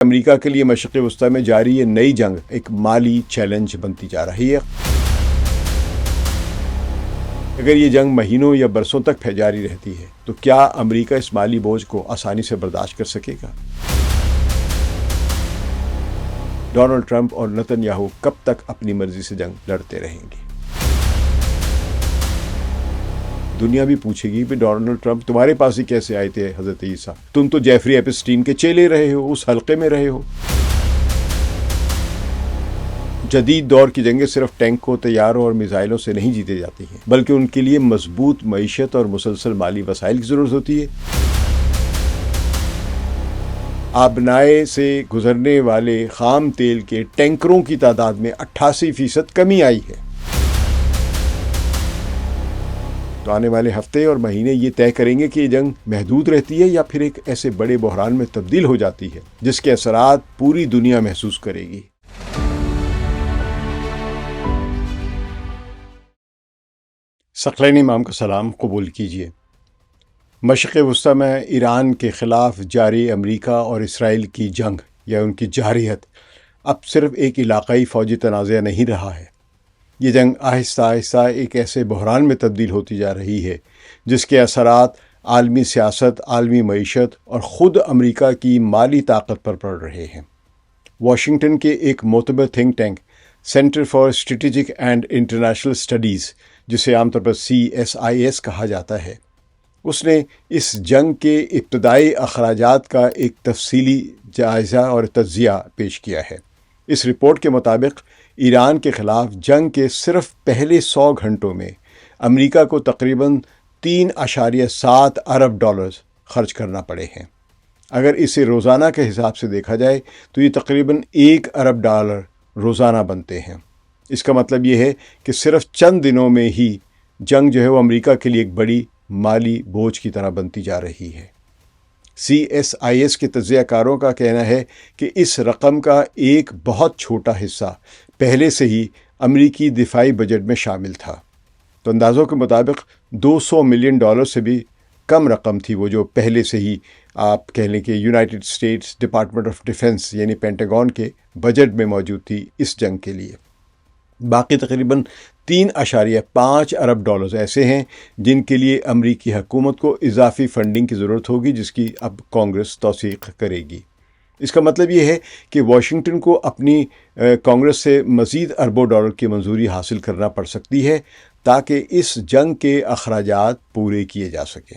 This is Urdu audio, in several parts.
امریکہ کے لیے مشرق وسطیٰ میں جاری یہ نئی جنگ ایک مالی چیلنج بنتی جا رہی ہے۔ اگر یہ جنگ مہینوں یا برسوں تک جاری رہتی ہے تو کیا امریکہ اس مالی بوجھ کو آسانی سے برداشت کر سکے گا؟ ڈونلڈ ٹرمپ اور نتن یاہو کب تک اپنی مرضی سے جنگ لڑتے رہیں گے؟ دنیا بھی پوچھے گی کہ ڈونلڈ ٹرمپ تمہارے پاس ہی کیسے آئے تھے حضرت عیسیٰ؟ تم تو جیفری ایپسٹین کے چیلے رہے ہو، اس حلقے میں رہے ہو۔ جدید دور کی جنگیں صرف ٹینکوں، طیاروں اور میزائلوں سے نہیں جیتے جاتی ہیں، بلکہ ان کے لیے مضبوط معیشت اور مسلسل مالی وسائل کی ضرورت ہوتی ہے۔ آبنائے سے گزرنے والے خام تیل کے ٹینکروں کی تعداد میں 88% کمی آئی ہے۔ تو آنے والے ہفتے اور مہینے یہ طے کریں گے کہ یہ جنگ محدود رہتی ہے یا پھر ایک ایسے بڑے بحران میں تبدیل ہو جاتی ہے جس کے اثرات پوری دنیا محسوس کرے گی۔ ثقلین امام کا سلام قبول کیجیے۔ مشرق وسطیٰ میں ایران کے خلاف جاری امریکہ اور اسرائیل کی جنگ یا ان کی جارحیت اب صرف ایک علاقائی فوجی تنازعہ نہیں رہا ہے۔ یہ جنگ آہستہ آہستہ ایک ایسے بحران میں تبدیل ہوتی جا رہی ہے جس کے اثرات عالمی سیاست، عالمی معیشت اور خود امریکہ کی مالی طاقت پر پڑ رہے ہیں۔ واشنگٹن کے ایک معتبر think tank centre for strategic and international studies, جسے عام طور پر CSIS کہا جاتا ہے، اس نے اس جنگ کے ابتدائی اخراجات کا ایک تفصیلی جائزہ اور تجزیہ پیش کیا ہے۔ اس رپورٹ کے مطابق ایران کے خلاف جنگ کے صرف پہلے 100 گھنٹوں میں امریکہ کو تقریباً $3.7 ارب خرچ کرنا پڑے ہیں۔ اگر اسے روزانہ کے حساب سے دیکھا جائے تو یہ تقریباً $1 ارب روزانہ بنتے ہیں۔ اس کا مطلب یہ ہے کہ صرف چند دنوں میں ہی جنگ جو ہے وہ امریکہ کے لیے ایک بڑی مالی بوجھ کی طرح بنتی جا رہی ہے۔ CSIS کے تجزیہ کاروں کا کہنا ہے کہ اس رقم کا ایک بہت چھوٹا حصہ پہلے سے ہی امریکی دفاعی بجٹ میں شامل تھا۔ تو اندازوں کے مطابق $200 ملین سے بھی کم رقم تھی وہ جو پہلے سے ہی آپ کہہ لیں کہ United States department of defence یعنی پینٹاگون کے بجٹ میں موجود تھی اس جنگ کے لیے۔ باقی تقریباً $3.5 ارب ایسے ہیں جن کے لیے امریکی حکومت کو اضافی فنڈنگ کی ضرورت ہوگی، جس کی اب کانگریس توثیق کرے گی۔ اس کا مطلب یہ ہے کہ واشنگٹن کو اپنی کانگریس سے مزید اربوں ڈالر کی منظوری حاصل کرنا پڑ سکتی ہے تاکہ اس جنگ کے اخراجات پورے کیے جا سکیں۔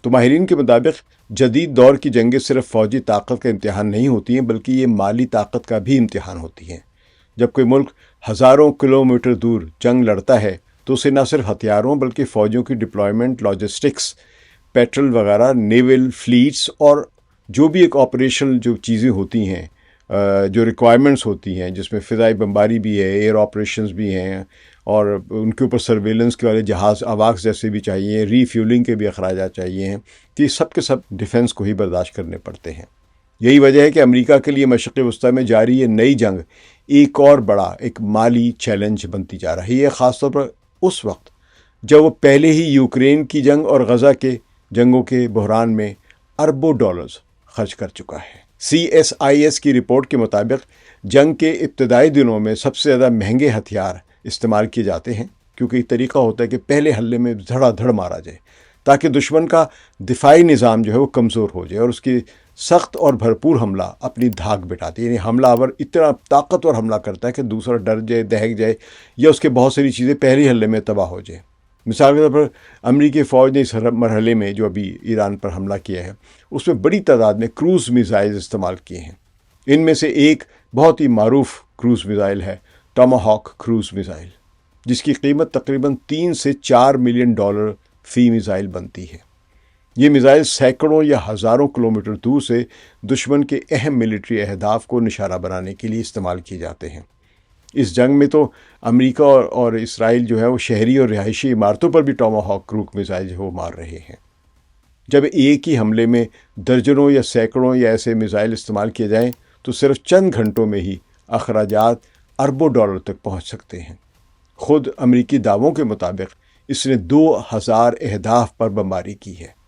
تو ماہرین کے مطابق جدید دور کی جنگیں صرف فوجی طاقت کا امتحان نہیں ہوتی ہیں، بلکہ یہ مالی طاقت کا بھی امتحان ہوتی ہیں۔ جب کوئی ملک ہزاروں کلومیٹر دور جنگ لڑتا ہے تو اسے نہ صرف ہتھیاروں بلکہ فوجوں کی ڈپلائمنٹ، لاجسٹکس، پیٹرول وغیرہ، نیول فلیٹس اور جو بھی ایک آپریشنل جو چیزیں ہوتی ہیں، جو ریکوائرمنٹس ہوتی ہیں، جس میں فضائی بمباری بھی ہے، ایئر آپریشنز بھی ہیں اور ان کے اوپر سرویلنس کے والے جہاز آواز جیسے بھی چاہیے، ری فیولنگ کے بھی اخراجات چاہیے ہیں، تو یہ سب کے سب ڈیفنس کو ہی برداشت کرنے پڑتے ہیں۔ یہی وجہ ہے کہ امریکہ کے لیے مشرق وسطیٰ میں جاری یہ نئی جنگ ایک اور بڑا ایک مالی چیلنج بنتی جا رہی ہے، خاص طور پر اس وقت جب وہ پہلے ہی یوکرین کی جنگ اور غزہ کے جنگوں کے بحران میں اربوں ڈالرز خرچ کر چکا ہے۔ CSIS کی رپورٹ کے مطابق جنگ کے ابتدائی دنوں میں سب سے زیادہ مہنگے ہتھیار استعمال کیے جاتے ہیں، کیونکہ یہ طریقہ ہوتا ہے کہ پہلے حملے میں دھڑا دھڑ مارا جائے تاکہ دشمن کا دفاعی نظام جو ہے وہ کمزور ہو جائے اور اس کی سخت اور بھرپور حملہ اپنی دھاک بٹھاتی ہے، یعنی حملہ آور اتنا طاقتور حملہ کرتا ہے کہ دوسرا ڈر جائے، دہک جائے یا اس کے بہت ساری چیزیں پہلے حملے میں تباہ ہو جائے۔ مثال کے طور پر امریکی فوج نے اس مرحلے میں جو ابھی ایران پر حملہ کیا ہے اس میں بڑی تعداد میں کروز میزائل استعمال کیے ہیں۔ ان میں سے ایک بہت ہی معروف کروز میزائل ہے ٹاماہاک کروز میزائل، جس کی قیمت تقریباً $3 سے $4 ملین فی میزائل بنتی ہے۔ یہ میزائل سینکڑوں یا ہزاروں کلومیٹر دور سے دشمن کے اہم ملٹری اہداف کو نشانہ بنانے کے لیے استعمال کیے جاتے ہیں۔ اس جنگ میں تو امریکہ اور اسرائیل جو ہے وہ شہری اور رہائشی عمارتوں پر بھی ٹاماہاک کروز میزائل جو ہے وہ مار رہے ہیں۔ جب ایک ہی حملے میں درجنوں یا سینکڑوں یا ایسے میزائل استعمال کیے جائیں تو صرف چند گھنٹوں میں ہی اخراجات اربوں ڈالر تک پہنچ سکتے ہیں۔ خود امریکی دعووں کے مطابق اس نے 2000 اہداف پر بمباری کی ہے۔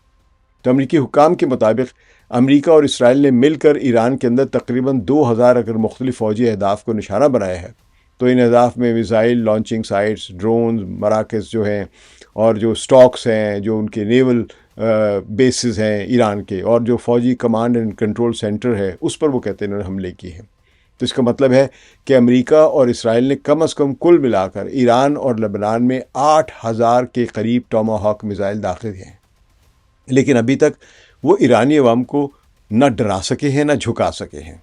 تو امریکی حکام کے مطابق امریکہ اور اسرائیل نے مل کر ایران کے اندر تقریباً 2000 اگر مختلف فوجی اہداف کو نشانہ بنایا ہے، تو ان اہداف میں میزائل لانچنگ سائٹس، ڈرونز، مراکز جو ہیں، اور جو سٹاکس ہیں، جو ان کے نیول بیسز ہیں ایران کے، اور جو فوجی کمانڈ اینڈ کنٹرول سینٹر ہے، اس پر وہ کہتے ہیں انہوں نے حملے کیے ہیں۔ تو اس کا مطلب ہے کہ امریکہ اور اسرائیل نے کم از کم کل ملا کر ایران اور لبنان میں 8000 کے قریب ٹوماہاک میزائل داخل ہیں، لیکن ابھی تک وہ ایرانی عوام کو نہ ڈرا سکے ہیں نہ جھکا سکے ہیں،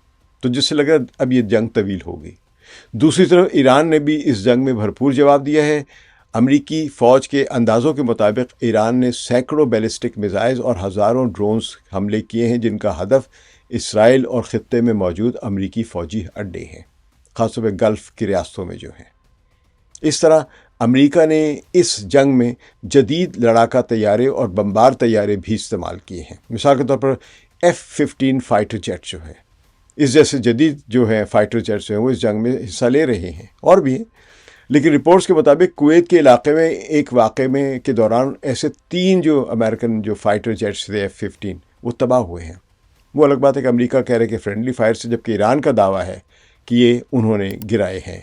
تو جس سے لگا اب یہ جنگ طویل ہوگی۔ دوسری طرف ایران نے بھی اس جنگ میں بھرپور جواب دیا ہے۔ امریکی فوج کے اندازوں کے مطابق ایران نے سینکڑوں بیلسٹک میزائلز اور ہزاروں ڈرونز حملے کیے ہیں، جن کا ہدف اسرائیل اور خطے میں موجود امریکی فوجی اڈے ہیں، خاص طور پہ گلف کی ریاستوں میں جو ہیں۔ اس طرح امریکہ نے اس جنگ میں جدید لڑاکا طیارے اور بمبار طیارے بھی استعمال کیے ہیں۔ مثال کے طور پر F-15 فائٹر جیٹ جو ہے، اس جیسے جدید جو ہے فائٹر جیٹس ہیں، وہ اس جنگ میں حصہ لے رہے ہیں اور بھی ہیں۔ لیکن رپورٹس کے مطابق کویت کے علاقے میں ایک واقعے میں کے دوران ایسے 3 جو امریکن جو فائٹر جیٹس تھے F-15 وہ تباہ ہوئے ہیں۔ وہ الگ بات ہے کہ امریکہ کہہ رہے کہ فرینڈلی فائر سے، جبکہ ایران کا دعویٰ ہے کہ یہ انہوں نے گرائے ہیں۔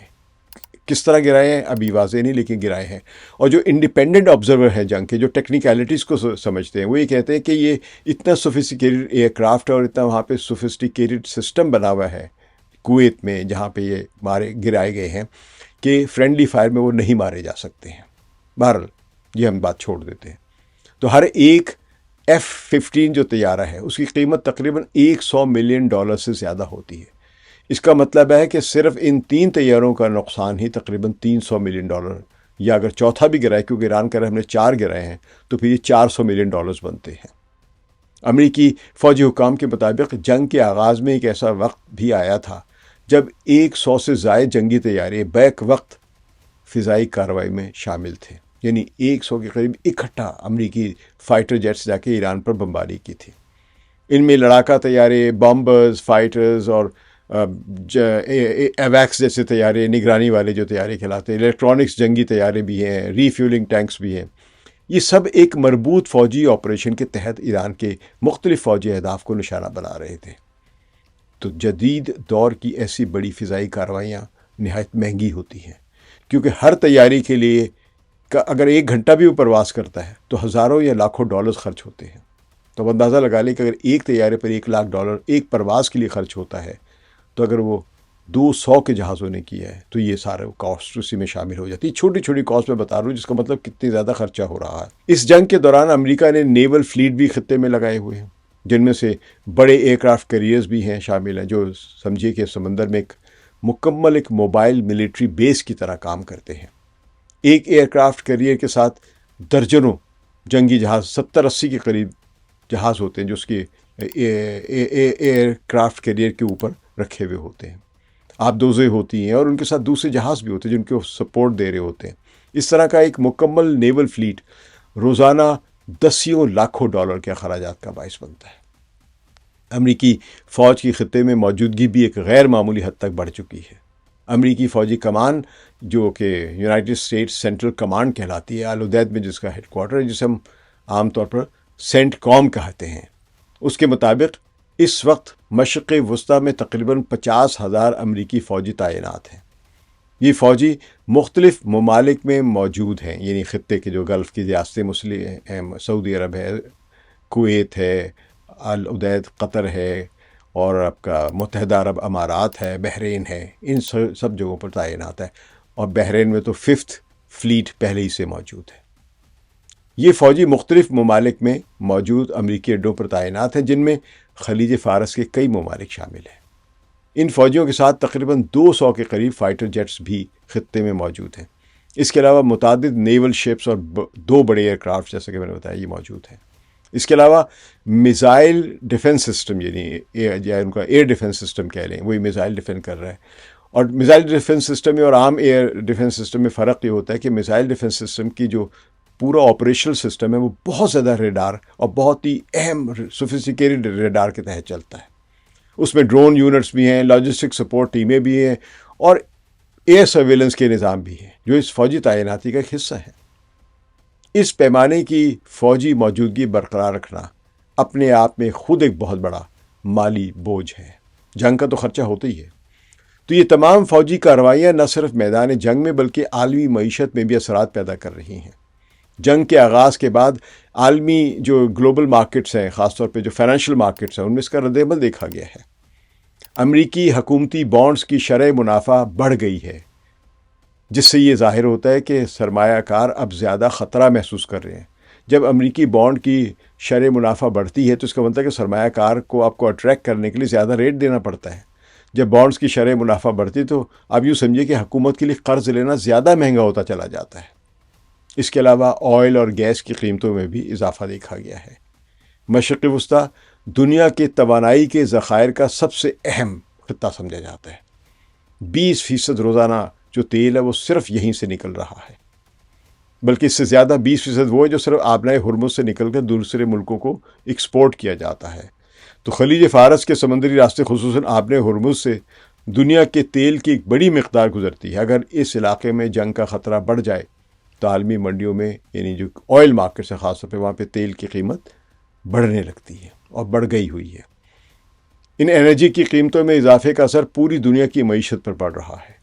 کس طرح گرائے ہیں ابھی واضح نہیں، لیکن گرائے ہیں۔ اور جو انڈیپینڈنٹ آبزرور ہیں جنگ کے، جو ٹیکنیکلٹیز کو سمجھتے ہیں، وہ یہ کہتے ہیں کہ یہ اتنا سوفسٹیکیٹڈ ایئر کرافٹ اور اتنا وہاں پہ سوفسٹیکیٹڈ سسٹم بنا ہوا ہے کویت میں، جہاں پہ یہ گرائے گئے ہیں، کہ فرینڈلی فائر میں وہ نہیں مارے جا سکتے ہیں۔ بہرحال یہ ہم بات چھوڑ دیتے ہیں۔ تو ہر ایک F-15 جو طیارہ ہے، اس کی قیمت تقریباً $100 ملین سے زیادہ ہوتی ہے۔ اس کا مطلب ہے کہ صرف ان 3 طیاروں کا نقصان ہی تقریباً $300 ملین، یا اگر چوتھا بھی گرائے، کیونکہ ایران کہہ رہے ہم نے 4 گرائے ہیں، تو پھر یہ $400 ملین بنتے ہیں۔ امریکی فوجی حکام کے مطابق جنگ کے آغاز میں ایک ایسا وقت بھی آیا تھا جب 100 سے زائد جنگی طیارے بیک وقت فضائی کارروائی میں شامل تھے، یعنی 100 کے قریب اکٹھا امریکی فائٹر جیٹس جا کے ایران پر بمباری کی تھی۔ ان میں لڑاکا طیارے، بامبرز، فائٹرز اور ایویکس جیسے طیارے، نگرانی والے جو طیارے کھلاتے ہیں، الیکٹرانکس جنگی طیارے بھی ہیں، ری فیولنگ ٹینکس بھی ہیں۔ یہ سب ایک مربوط فوجی آپریشن کے تحت ایران کے مختلف فوجی اہداف کو نشانہ بنا رہے تھے۔ تو جدید دور کی ایسی بڑی فضائی کارروائیاں نہایت مہنگی ہوتی ہیں، کیونکہ ہر تیاری کے لیے اگر 1 گھنٹہ بھی وہ پرواز کرتا ہے تو ہزاروں یا لاکھوں ڈالرز خرچ ہوتے ہیں۔ تو اب اندازہ لگا لیں کہ اگر ایک طیارے پر $1,00,000 ایک پرواز کے لیے خرچ ہوتا ہے، تو اگر وہ 200 کے جہازوں نے کیا ہے تو یہ سارے کاسٹ اسی میں شامل ہو جاتی ہے۔ چھوٹی چھوٹی کاسٹ میں بتا رہا ہوں، جس کا مطلب کتنی زیادہ خرچہ ہو رہا ہے۔ اس جنگ کے دوران امریکہ نے نیول فلیٹ بھی خطے میں لگائے ہوئے ہیں، جن میں سے بڑے ایئر کرافٹ کیریئرز بھی ہیں شامل ہیں، جو سمجھیے کہ سمندر میں ایک مکمل موبائل ملٹری بیس کی طرح کام کرتے ہیں۔ ایک ایئر کرافٹ کیریئر کے ساتھ درجنوں جنگی جہاز، 70-80 کے قریب جہاز ہوتے ہیں جو اس کے ایئر کرافٹ کیریئر کے اوپر رکھے ہوئے ہوتے ہیں۔ آبدوزیں ہوتی ہیں اور ان کے ساتھ دوسرے جہاز بھی ہوتے ہیں جن کو سپورٹ دے رہے ہوتے ہیں۔ اس طرح کا ایک مکمل نیول فلیٹ روزانہ دسیوں لاکھوں ڈالر کے اخراجات کا باعث بنتا ہے۔ امریکی فوج کی خطے میں موجودگی بھی ایک غیر معمولی حد تک بڑھ چکی ہے۔ امریکی فوجی کمان جو کہ یونائٹڈ اسٹیٹس سینٹرل کمانڈ کہلاتی ہے، آل ادید میں جس کا ہیڈ کوارٹر ہے، جسے ہم عام طور پر سینٹ کام کہتے ہیں، اس کے مطابق اس وقت مشرق وسطیٰ میں تقریباً 50,000 امریکی فوجی تعینات ہیں۔ یہ فوجی مختلف ممالک میں موجود ہیں، یعنی خطے کے جو گلف کی ریاستیں مسلم ہیں، سعودی عرب ہے، کویت ہے، آل ادید قطر ہے، اور آپ کا متحدہ عرب امارات ہے، بحرین ہے، ان سب جگہوں پر تعینات ہے، اور بحرین میں تو 5th فلیٹ پہلے ہی سے موجود ہے۔ یہ فوجی مختلف ممالک میں موجود امریکی اڈوں پر تعینات ہیں، جن میں خلیج فارس کے کئی ممالک شامل ہیں۔ ان فوجیوں کے ساتھ تقریباً 200 کے قریب فائٹر جیٹس بھی خطے میں موجود ہیں۔ اس کے علاوہ متعدد نیول شپس اور 2 بڑے ایئر کرافٹ جیسا کہ میں نے بتایا یہ موجود ہیں۔ اس کے علاوہ میزائل ڈیفنس سسٹم، یعنی ان کا ایئر ڈیفنس سسٹم کہہ لیں، وہی میزائل ڈیفینڈ کر رہا ہے۔ اور میزائل ڈیفنس سسٹم میں اور عام ایئر ڈیفنس سسٹم میں فرق یہ ہوتا ہے کہ میزائل ڈیفنس سسٹم کی جو پورا آپریشنل سسٹم ہے وہ بہت زیادہ ریڈار اور بہت ہی اہم سوفسٹیکیٹڈ ریڈار کے تحت چلتا ہے۔ اس میں ڈرون یونٹس بھی ہیں، لاجسٹک سپورٹ ٹیمیں بھی ہیں، اور ایئر سرویلنس کے نظام بھی ہیں، جو اس فوجی تعیناتی کا ایک حصہ ہے۔ اس پیمانے کی فوجی موجودگی برقرار رکھنا اپنے آپ میں خود ایک بہت بڑا مالی بوجھ ہے۔ جنگ کا تو خرچہ ہوتا ہی ہے۔ تو یہ تمام فوجی کارروائیاں نہ صرف میدان جنگ میں بلکہ عالمی معیشت میں بھی اثرات پیدا کر رہی ہیں۔ جنگ کے آغاز کے بعد عالمی جو گلوبل مارکیٹس ہیں، خاص طور پہ جو فائنینشیل مارکیٹس ہیں، ان میں اس کا رد عمل دیکھا گیا ہے۔ امریکی حکومتی بانڈز کی شرح منافع بڑھ گئی ہے، جس سے یہ ظاہر ہوتا ہے کہ سرمایہ کار اب زیادہ خطرہ محسوس کر رہے ہیں۔ جب امریکی بانڈ کی شرح منافع بڑھتی ہے تو اس کا مطلب ہے کہ سرمایہ کار کو آپ کو اٹریکٹ کرنے کے لیے زیادہ ریٹ دینا پڑتا ہے۔ جب بانڈز کی شرح منافع بڑھتی تو آپ یوں سمجھیے کہ حکومت کے لیے قرض لینا زیادہ مہنگا ہوتا چلا جاتا ہے۔ اس کے علاوہ آئل اور گیس کی قیمتوں میں بھی اضافہ دیکھا گیا ہے۔ مشرق وسطیٰ دنیا کے توانائی کے ذخائر کا سب سے اہم خطہ سمجھا جاتا ہے۔ 20% روزانہ جو تیل ہے وہ صرف یہیں سے نکل رہا ہے، بلکہ اس سے زیادہ 20% وہ ہے جو صرف آبنائے ہرمز سے نکل کر دوسرے ملکوں کو ایکسپورٹ کیا جاتا ہے۔ تو خلیج فارس کے سمندری راستے خصوصاً آبنائے ہرمز سے دنیا کے تیل کی ایک بڑی مقدار گزرتی ہے۔ اگر اس علاقے میں جنگ کا خطرہ بڑھ جائے تو عالمی منڈیوں میں یعنی جو آئل مارکیٹس ہیں خاص طور پہ وہاں پہ تیل کی قیمت بڑھنے لگتی ہے اور بڑھ گئی ہوئی ہے۔ ان انرجی کی قیمتوں میں اضافے کا اثر پوری دنیا کی معیشت پر پڑ رہا ہے۔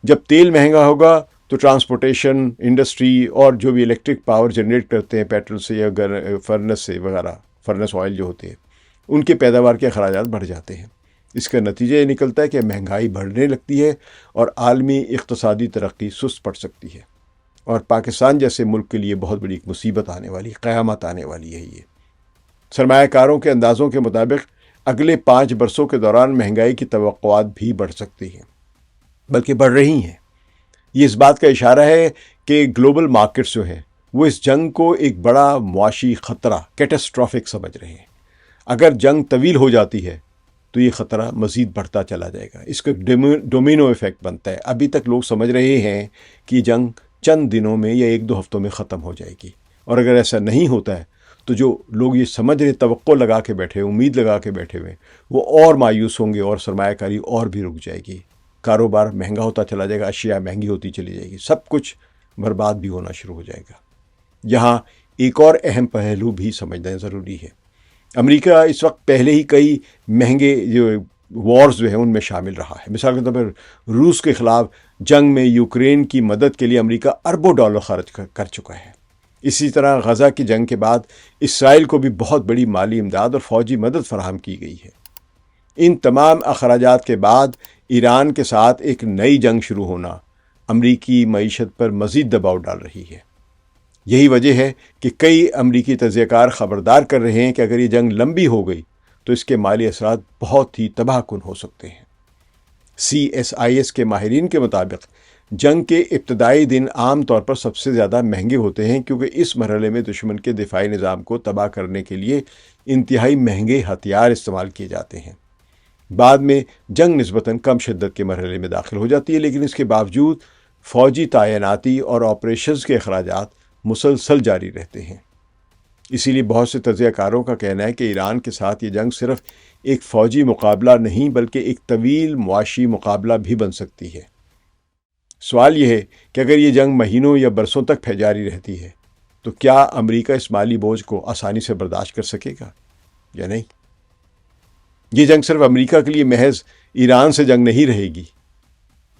جب تیل مہنگا ہوگا تو ٹرانسپورٹیشن انڈسٹری اور جو بھی الیکٹرک پاور جنریٹ کرتے ہیں پیٹرول سے یا فرنس سے وغیرہ، فرنس آئل جو ہوتے ہیں، ان کے پیداوار کے اخراجات بڑھ جاتے ہیں۔ اس کا نتیجہ یہ نکلتا ہے کہ مہنگائی بڑھنے لگتی ہے اور عالمی اقتصادی ترقی سست پڑ سکتی ہے، اور پاکستان جیسے ملک کے لیے بہت بڑی ایک مصیبت آنے والی، قیامت آنے والی ہے۔ یہ سرمایہ کاروں کے اندازوں کے مطابق اگلے 5 برسوں کے دوران مہنگائی کی توقعات بھی بڑھ سکتی ہیں، بلکہ بڑھ رہی ہیں۔ یہ اس بات کا اشارہ ہے کہ گلوبل مارکیٹس جو ہیں وہ اس جنگ کو ایک بڑا معاشی خطرہ، کیٹاسٹرافک سمجھ رہے ہیں۔ اگر جنگ طویل ہو جاتی ہے تو یہ خطرہ مزید بڑھتا چلا جائے گا، اس کا ڈومینو ایفیکٹ بنتا ہے۔ ابھی تک لوگ سمجھ رہے ہیں کہ جنگ چند دنوں میں یا 1-2 ہفتوں میں ختم ہو جائے گی، اور اگر ایسا نہیں ہوتا ہے تو جو لوگ یہ سمجھ رہے، توقع لگا کے بیٹھے، امید لگا کے بیٹھے ہوئے، وہ اور مایوس ہوں گے اور سرمایہ کاری اور بھی رک جائے گی، کاروبار مہنگا ہوتا چلا جائے گا، اشیاء مہنگی ہوتی چلی جائے گی، سب کچھ برباد بھی ہونا شروع ہو جائے گا۔ یہاں ایک اور اہم پہلو بھی سمجھنا ضروری ہے۔ امریکہ اس وقت پہلے ہی کئی مہنگے جو وارز جو ہیں ان میں شامل رہا ہے۔ مثال کے طور پر روس کے خلاف جنگ میں یوکرین کی مدد کے لیے امریکہ اربوں ڈالر خرچ کر چکا ہے۔ اسی طرح غزہ کی جنگ کے بعد اسرائیل کو بھی بہت بڑی مالی امداد اور فوجی مدد فراہم کی گئی ہے۔ ان تمام اخراجات کے بعد ایران کے ساتھ ایک نئی جنگ شروع ہونا امریکی معیشت پر مزید دباؤ ڈال رہی ہے۔ یہی وجہ ہے کہ کئی امریکی تجزیہ کار خبردار کر رہے ہیں کہ اگر یہ جنگ لمبی ہو گئی تو اس کے مالی اثرات بہت ہی تباہ کن ہو سکتے ہیں۔ CSIS کے ماہرین کے مطابق جنگ کے ابتدائی دن عام طور پر سب سے زیادہ مہنگے ہوتے ہیں، کیونکہ اس مرحلے میں دشمن کے دفاعی نظام کو تباہ کرنے کے لیے انتہائی مہنگے ہتھیار استعمال کیے جاتے ہیں۔ بعد میں جنگ نسبتاً کم شدت کے مرحلے میں داخل ہو جاتی ہے، لیکن اس کے باوجود فوجی تعیناتی اور آپریشنز کے اخراجات مسلسل جاری رہتے ہیں۔ اسی لیے بہت سے تجزیہ کاروں کا کہنا ہے کہ ایران کے ساتھ یہ جنگ صرف ایک فوجی مقابلہ نہیں بلکہ ایک طویل معاشی مقابلہ بھی بن سکتی ہے۔ سوال یہ ہے کہ اگر یہ جنگ مہینوں یا برسوں تک جاری رہتی ہے تو کیا امریکہ اس مالی بوجھ کو آسانی سے برداشت کر سکے گا یا نہیں؟ یہ جنگ صرف امریکہ کے لیے محض ایران سے جنگ نہیں رہے گی،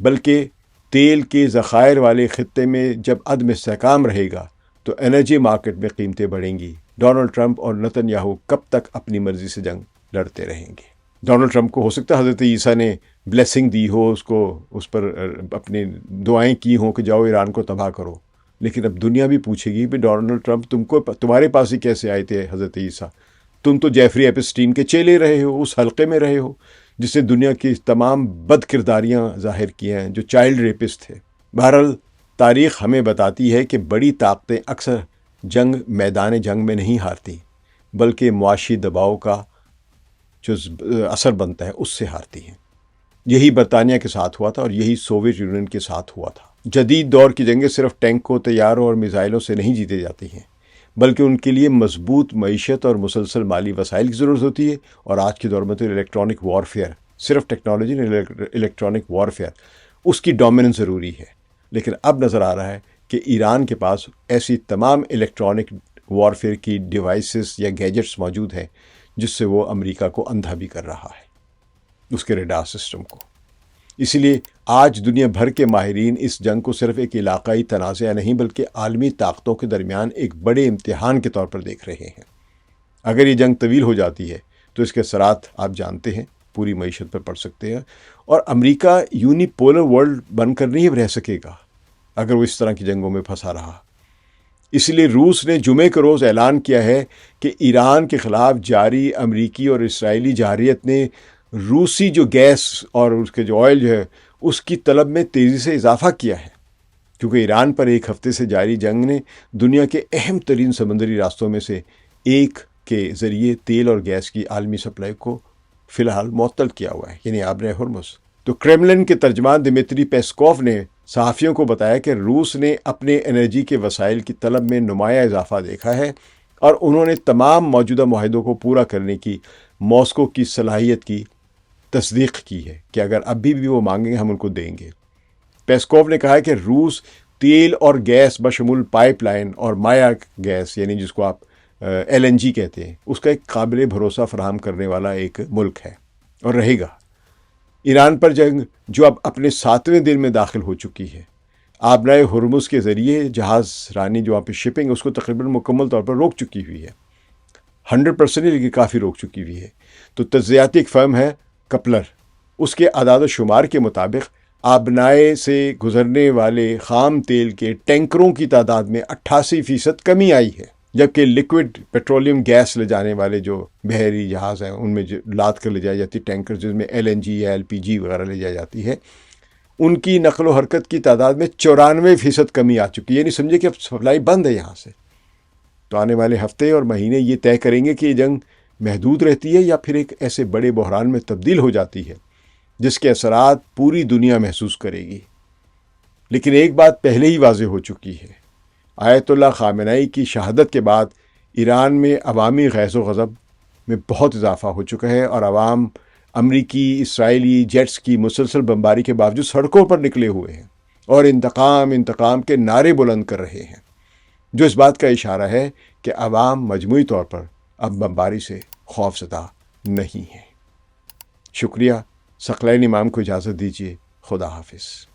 بلکہ تیل کے ذخائر والے خطے میں جب عدم استحکام رہے گا تو انرجی مارکیٹ میں قیمتیں بڑھیں گی۔ ڈونلڈ ٹرمپ اور نتن یاہو کب تک اپنی مرضی سے جنگ لڑتے رہیں گے؟ ڈونلڈ ٹرمپ کو ہو سکتا ہے حضرت عیسیٰ نے بلیسنگ دی ہو، اس پر اپنی دعائیں کی ہوں کہ جاؤ ایران کو تباہ کرو، لیکن اب دنیا بھی پوچھے گی کہ ڈونلڈ ٹرمپ تمہارے پاس ہی کیسے آئے تھے حضرت عیسیٰ؟ تم تو جیفری ایپسٹین کے چیلے رہے ہو، اس حلقے میں رہے ہو جس نے دنیا کی تمام بد کرداریاں ظاہر کی ہیں، جو چائلڈ ریپسٹ تھے۔ بہرحال تاریخ ہمیں بتاتی ہے کہ بڑی طاقتیں اکثر میدان جنگ میں نہیں ہارتی، بلکہ معاشی دباؤ کا جو اثر بنتا ہے اس سے ہارتی ہیں۔ یہی برطانیہ کے ساتھ ہوا تھا اور یہی سوویت یونین کے ساتھ ہوا تھا۔ جدید دور کی جنگیں صرف ٹینکوں، طیاروں اور میزائلوں سے نہیں جیتے جاتی ہیں، بلکہ ان کے لیے مضبوط معیشت اور مسلسل مالی وسائل کی ضرورت ہوتی ہے۔ اور آج کے دور میں تو الیکٹرانک وارفیئر، صرف ٹیکنالوجی نہیں، الیکٹرانک وارفیئر، اس کی ڈومیننس ضروری ہے۔ لیکن اب نظر آ رہا ہے کہ ایران کے پاس ایسی تمام الیکٹرانک وارفیئر کی ڈیوائسز یا گیجٹس موجود ہیں جس سے وہ امریکہ کو اندھا بھی کر رہا ہے، اس کے ریڈار سسٹم کو۔ اسی لیے آج دنیا بھر کے ماہرین اس جنگ کو صرف ایک علاقائی تنازع نہیں بلکہ عالمی طاقتوں کے درمیان ایک بڑے امتحان کے طور پر دیکھ رہے ہیں۔ اگر یہ جنگ طویل ہو جاتی ہے تو اس کے اثرات آپ جانتے ہیں پوری معیشت پر پڑ سکتے ہیں، اور امریکہ یونی پولر ورلڈ بن کر نہیں رہ سکے گا اگر وہ اس طرح کی جنگوں میں پھنسا رہا۔ اس لیے روس نے جمعے کے روز اعلان کیا ہے کہ ایران کے خلاف جاری امریکی اور اسرائیلی جارحیت نے روسی جو گیس اور اس کے جو آئل جو ہے اس کی طلب میں تیزی سے اضافہ کیا ہے، کیونکہ ایران پر ایک ہفتے سے جاری جنگ نے دنیا کے اہم ترین سمندری راستوں میں سے ایک کے ذریعے تیل اور گیس کی عالمی سپلائی کو فی الحال معطل کیا ہوا ہے، یعنی آبر ہرمز۔ تو کریملن کے ترجمان دمیتری پیسکوف نے صحافیوں کو بتایا کہ روس نے اپنے انرجی کے وسائل کی طلب میں نمایاں اضافہ دیکھا ہے اور انہوں نے تمام موجودہ معاہدوں کو پورا کرنے کی ماسکو کی صلاحیت کی تصدیق کی ہے کہ اگر ابھی بھی وہ مانگیں گے ہم ان کو دیں گے۔ پیسکوف نے کہا کہ روس تیل اور گیس بشمول پائپ لائن اور مایا گیس یعنی جس کو آپ LNG کہتے ہیں اس کا ایک قابل بھروسہ فراہم کرنے والا ایک ملک ہے اور رہے گا۔ ایران پر جنگ جو اب اپنے 7ویں دن میں داخل ہو چکی ہے، آبرائے ہرمز کے ذریعے جہاز رانی جو وہاں پہ شپنگ اس کو تقریباً مکمل طور پر روک چکی ہوئی ہے، 100% ہی لیکن کافی روک چکی ہوئی ہے۔ تو تجزیاتی ایک فرم ہے کپلر، اس کے اعداد و شمار کے مطابق آبنائے سے گزرنے والے خام تیل کے ٹینکروں کی تعداد میں 88% کمی آئی ہے، جبکہ لیکوڈ پیٹرولیم گیس لے جانے والے جو بحری جہاز ہیں ان میں جو لاد کر لے جائی جاتی ٹینکر جس میں LNG یا LPG وغیرہ لے جائی جاتی ہے، ان کی نقل و حرکت کی تعداد میں 94% کمی آ چکی ہے، یعنی سمجھے کہ اب سپلائی بند ہے یہاں سے۔ تو آنے والے ہفتے اور مہینے یہ طے کریں گے کہ یہ جنگ محدود رہتی ہے یا پھر ایک ایسے بڑے بحران میں تبدیل ہو جاتی ہے جس کے اثرات پوری دنیا محسوس کرے گی۔ لیکن ایک بات پہلے ہی واضح ہو چکی ہے، آیت اللہ خامنہئی کی شہادت کے بعد ایران میں عوامی غیظ و غضب میں بہت اضافہ ہو چکا ہے اور عوام امریکی اسرائیلی جیٹس کی مسلسل بمباری کے باوجود سڑکوں پر نکلے ہوئے ہیں اور انتقام کے نعرے بلند کر رہے ہیں، جو اس بات کا اشارہ ہے کہ عوام مجموعی طور پر اب بمباری سے خوف زدہ نہیں ہے۔ شکریہ۔ ثقلین امام کو اجازت دیجیے۔ خدا حافظ۔